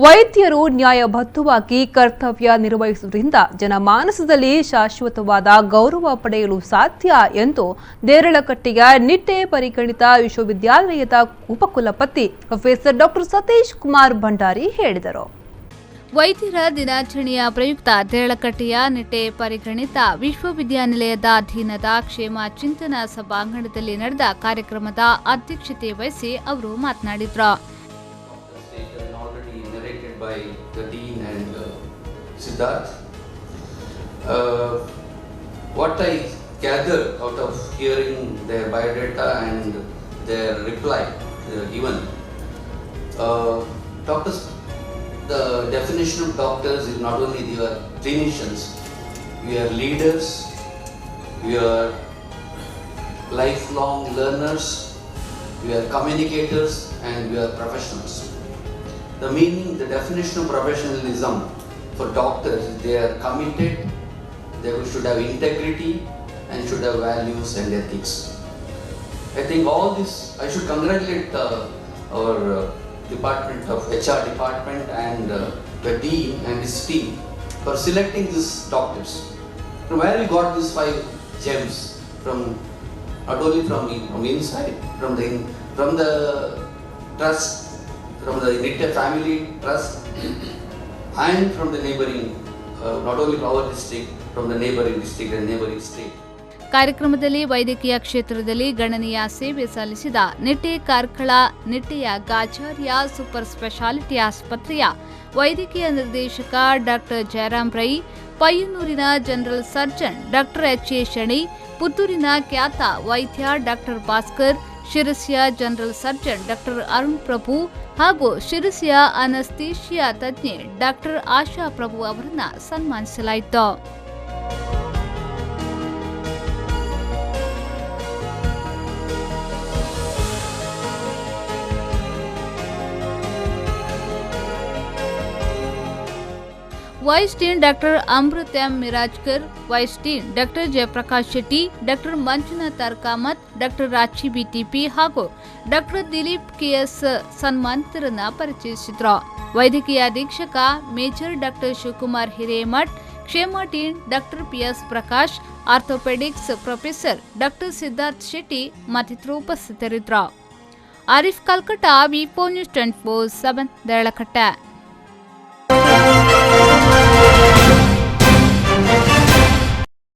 ವೈದ್ಯರು ನ್ಯಾಯಬದ್ಧವಾಗಿ ಕರ್ತವ್ಯ ನಿರ್ವಹಿಸುವುದರಿಂದ ಜನಮಾನಸದಲ್ಲಿ ಶಾಶ್ವತವಾದ ಗೌರವ ಪಡೆಯಲು ಸಾಧ್ಯ ಎಂದು ರಳಕಟ್ಟೆಯ ನಿಟ್ಟೆ ಪರಿಗಣಿತ ವಿಶ್ವವಿದ್ಯಾಲಯದ ಉಪಕುಲಪತಿ ಪ್ರೊಫೆಸರ್ ಡಾಕ್ಟರ್ ಸತೀಶ್ ಕುಮಾರ್ ಭಂಡಾರಿ ಹೇಳಿದರು. ವೈದ್ಯರ ದಿನಾಚರಣೆಯ ಪ್ರಯುಕ್ತ ರಳಕಟ್ಟೆಯ ನಿಟ್ಟೆ ಪರಿಗಣಿತ ವಿಶ್ವವಿದ್ಯಾನಿಲಯದ ಅಧೀನದ ಕ್ಷೇಮ ಚಿಂತನ ಸಭಾಂಗಣದಲ್ಲಿ ನಡೆದ ಕಾರ್ಯಕ್ರಮದ ಅಧ್ಯಕ್ಷತೆ ವಹಿಸಿ ಅವರು ಮಾತನಾಡಿದರು. By the Dean and Siddharth. What I gathered out of hearing their biodata and their reply given, doctors, the definition of doctors is not only they are clinicians, we are leaders, we are lifelong learners, we are communicators, and we are professionals. The meaning, the definition of professionalism for doctors is they are committed, they should have integrity and should have values and ethics. I think all this, I should congratulate our department of HR department and the dean and his team for selecting these doctors. From where we got these 5 gems from, not only from inside, from the trust, from the Nitte family trust and from the neighboring, not only our district, from the neighboring district and neighboring state. ಕಾರ್ಯಕ್ರಮದಲ್ಲಿ ವೈದ್ಯಕೀಯ ಕ್ಷೇತ್ರದಲ್ಲಿ ಗಣನೀಯ ಸೇವೆ ಸಲ್ಲಿಸಿದ ನಿಟ್ಟೆ ಕಾರ್ಕಳ ನಿಟ್ಟೆಯ ಗಾಚಾರ್ಯ super speciality ಆಸ್ಪತ್ರೆಯ ವೈದ್ಯಕೀಯ ನಿರ್ದೇಶಕ ಡಾಕ್ಟರ್ ಜಯರಾಮ್ ರೈ, ಪಯ್ಯನ್ನೂರಿನ general surgeon doctor H A. Sheni, ಪುತ್ತೂರಿನ ಖ್ಯಾತ ವೈದ್ಯ ಡಾಕ್ಟರ್ ಭಾಸ್ಕರ್, ಶಿರಸಿಯ general surgeon doctor Arun Prabhu ಹಾಗೂ ಶಿರಸಿಯ ಅನಸ್ತೇಶಿಯಾ ತಜ್ಞೆ ಡಾಕ್ಟರ್ ಆಶಾ ಪ್ರಭು ಅವರನ್ನು ಸನ್ಮಾನಿಸಲಾಯಿತು. Vice dean doctor Amrit M Mirajkar, vice dean doctor Jayaprakash Shetty, doctor Manjunath Kamath, doctor Rachi BTP ಹಾಗೂ ಡಾಕ್ಟರ್ ದಿಲೀಪ್ ಕೆಎಸ್ ಸನ್ಮಾನಿತರನ್ನು ಪರಿಚಯಿಸಿದರು. ವೈದ್ಯಕೀಯ ಅಧೀಕ್ಷಕ major doctor Shivakumar Hiremath, Kshema dean doctor PS Prakash, orthopaedics professor doctor Siddharth Shetty ಮತ್ತಿತರರು ಉಪಸ್ಥಿತರಿದ್ದರು. ಆರಿಫ್ ಕಲ್ಕಟ, ವಿ4 ನ್ಯೂಸ್ 24/7 ರಳಕಟ.